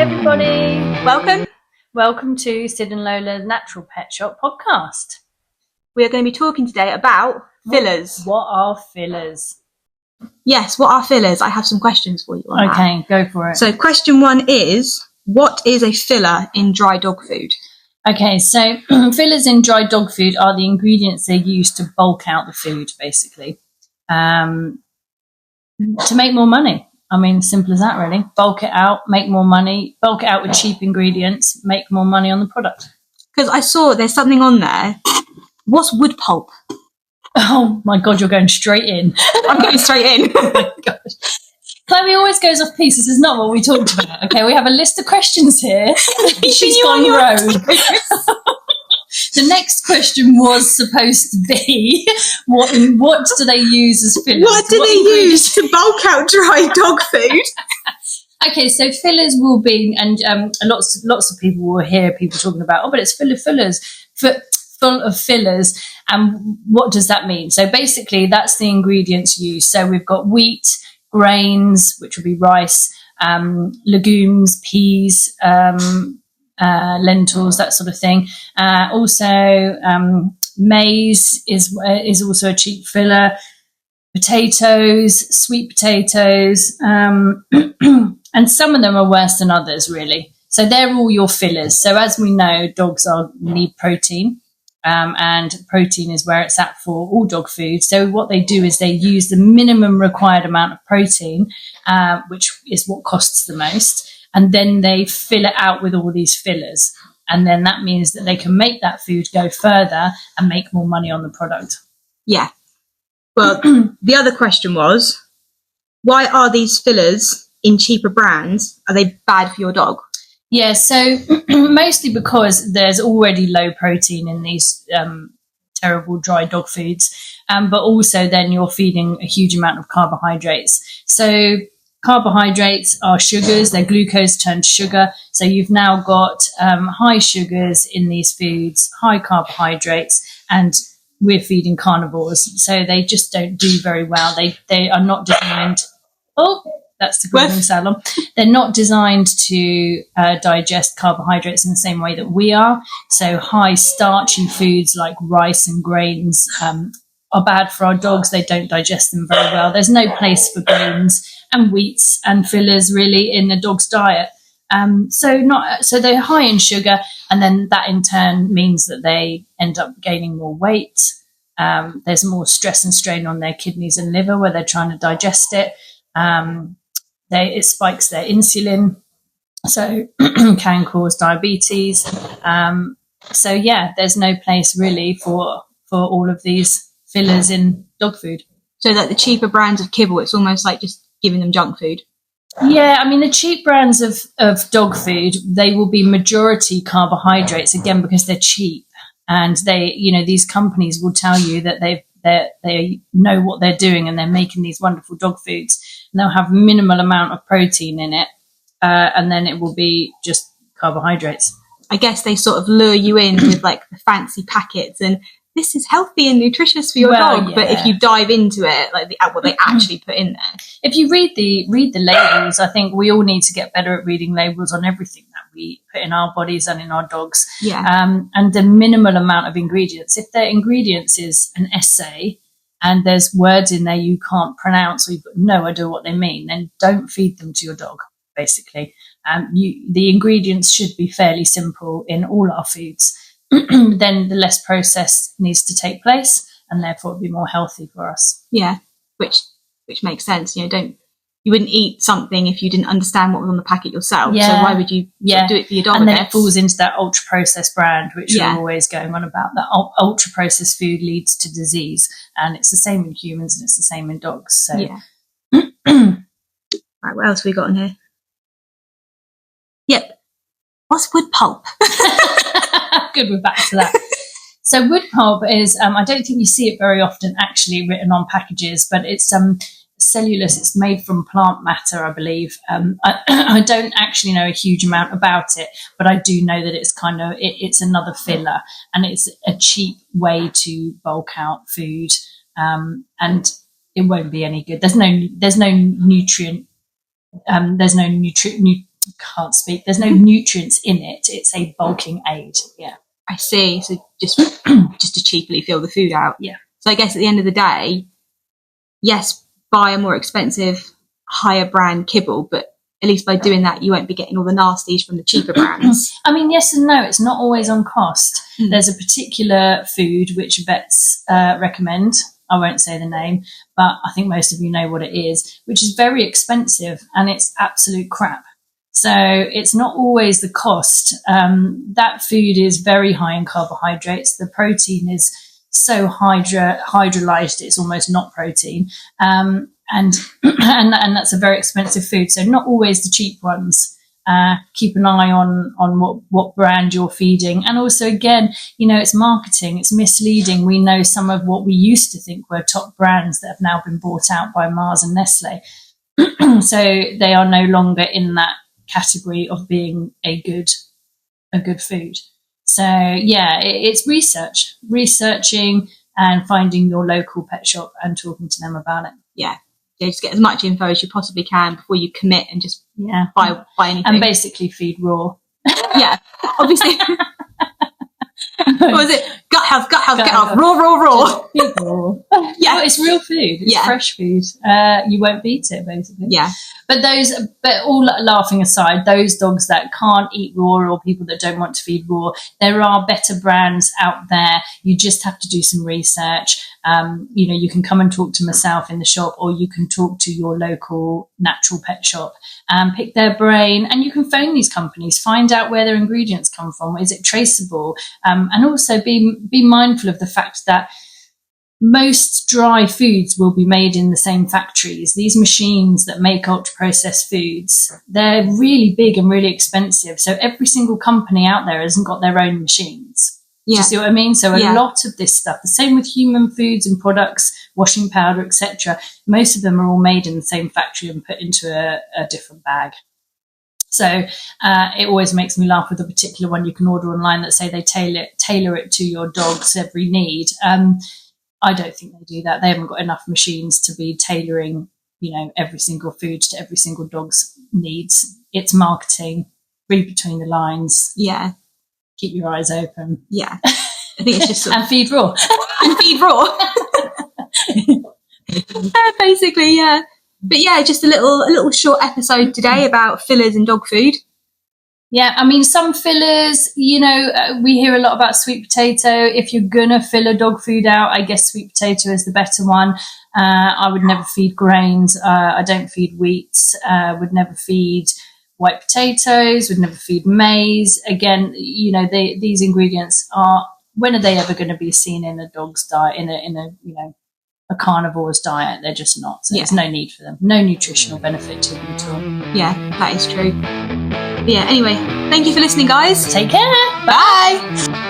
everybody. Welcome to Sid and Lola's Natural Pet Shop podcast. We are going to be talking today about fillers. What are fillers? Yes, what are fillers? I have some questions for you on that. Okay, go for it. So question 1 is, what is a filler in dry dog food? Okay, so fillers in dry dog food are the ingredients they use to bulk out the food, basically, to make more money. I mean, simple as that, really. Bulk it out, make more money. Bulk it out with cheap ingredients, make more money on the product. Because I saw there's something on there. What's wood pulp? Oh, my God, you're going straight in. I'm going straight in. Oh, my gosh. Chloe always goes off piece. This is not what we talked about. Okay, we have a list of questions here. She's gone rogue. The next question was supposed to be, what do they use as fillers? What do they use to bulk out dry dog food? Okay, so fillers will be, and lots of people will hear people talking about, but it's full of fillers. Full of fillers. And what does that mean? So basically, that's the ingredients used. So we've got wheat, grains, which will be rice, legumes, peas, lentils, that sort of thing. Also, maize is also a cheap filler. Potatoes, sweet potatoes, and some of them are worse than others, really. So they're all your fillers. So as we know, dogs need protein. And protein is where it's at for all dog food. So what they do is they use the minimum required amount of protein, which is what costs the most. And then they fill it out with all these fillers. And then that means that they can make that food go further and make more money on the product. Yeah. Well, the other question was, why are these fillers in cheaper brands? Are they bad for your dog? Yeah, so mostly because there's already low protein in these terrible dry dog foods, but also then you're feeding a huge amount of carbohydrates. So carbohydrates are sugars, they're glucose turned sugar. So you've now got high sugars in these foods, high carbohydrates, and we're feeding carnivores. So they just don't do very well. They are not designed... Oh, that's the grooming salon. They're not designed to digest carbohydrates in the same way that we are. So high starchy foods like rice and grains are bad for our dogs. They don't digest them very well. There's no place for grains and wheats and fillers really in a dog's diet. So they're high in sugar, and then that in turn means that they end up gaining more weight. There's more stress and strain on their kidneys and liver where they're trying to digest it. It spikes their insulin, so can cause diabetes. So yeah, there's no place really for all of these fillers in dog food. So like the cheaper brands of kibble, it's almost like just giving them junk food. Yeah, I mean the cheap brands of dog food, they will be majority carbohydrates again because they're cheap, and these companies will tell you that they know what they're doing and they're making these wonderful dog foods. And they'll have minimal amount of protein in it, and then it will be just carbohydrates. I guess they sort of lure you in with like the fancy packets and this is healthy and nutritious for your dog. Yeah. But if you dive into it, like what they actually put in there. If you read the labels, I think we all need to get better at reading labels on everything that we put in our bodies and in our dogs. Yeah. And the minimal amount of ingredients. If their ingredients is an essay, and there's words in there you can't pronounce or you've got no idea what they mean, then don't feed them to your dog, basically. The ingredients should be fairly simple in all our foods. Then the less process needs to take place, and therefore it'll be more healthy for us. Yeah, which makes sense. You wouldn't eat something if you didn't understand what was on the packet yourself. Yeah. So why would you do it for your dog? And then it falls into that ultra-processed brand, which we're always going on about. That ultra-processed food leads to disease. And it's the same in humans and it's the same in dogs. So. Yeah. Right, what else have we got in here? Yep. What's wood pulp? Good, we're back to that. So wood pulp is, I don't think you see it very often actually written on packages, but it's cellulose. It's made from plant matter, I believe. I don't actually know a huge amount about it, but I do know that it's it's another filler, and it's a cheap way to bulk out food, and it won't be any good. There's no nutrient. There's no can't speak. There's no nutrients in it. It's a bulking aid. Yeah. I see. So just to cheaply fill the food out. Yeah. So I guess at the end of the day, yes, buy a more expensive, higher brand kibble, but at least by doing that, you won't be getting all the nasties from the cheaper brands. I mean, yes and no. It's not always on cost. There's a particular food which vets recommend. I won't say the name, but I think most of you know what it is, which is very expensive and it's absolute crap. So it's not always the cost. That food is very high in carbohydrates. The protein is so hydrolyzed, it's almost not protein. And that's a very expensive food. So not always the cheap ones. Keep an eye on what brand you're feeding. And also, again, it's marketing, it's misleading. We know some of what we used to think were top brands that have now been bought out by Mars and Nestle. So they are no longer in that category of being a good food. So yeah, it's researching and finding your local pet shop and talking to them about it. Yeah, just get as much info as you possibly can before you commit and just buy anything. And basically feed raw. Yeah, obviously. What was it? Gut health, get off. Raw. Feed raw. Yeah. Well, it's real food. It's fresh food. You won't beat it, basically. Yeah. But all laughing aside, those dogs that can't eat raw or people that don't want to feed raw, there are better brands out there. You just have to do some research. You can come and talk to myself in the shop, or you can talk to your local natural pet shop and pick their brain. And you can phone these companies, find out where their ingredients come from. Is it traceable? And also be mindful of the fact that most dry foods will be made in the same factories. These machines that make ultra-processed foods, they're really big and really expensive. So every single company out there hasn't got their own machines. Do you see what I mean? So a lot of this stuff, the same with human foods and products, washing powder, etc. Most of them are all made in the same factory and put into a different bag. So it always makes me laugh with a particular one you can order online that say they tailor it to your dog's every need. I don't think they do that. They haven't got enough machines to be tailoring, every single food to every single dog's needs. It's marketing. Read between the lines. Yeah. Keep your eyes open. Yeah. I think it's just and feed raw. And feed raw. Basically, yeah. But yeah, just a little short episode today about fillers and dog food. Yeah, I mean, some fillers, we hear a lot about sweet potato. If you're going to fill a dog food out, I guess sweet potato is the better one. I would never feed grains. I don't feed wheat. Would never feed white potatoes. Would never feed maize. Again, these ingredients when are they ever going to be seen in a dog's diet, in a carnivore's diet? They're just not. So there's no need for them. No nutritional benefit to them at all. Yeah, that is true. But yeah, anyway, thank you for listening, guys. Take care. Bye.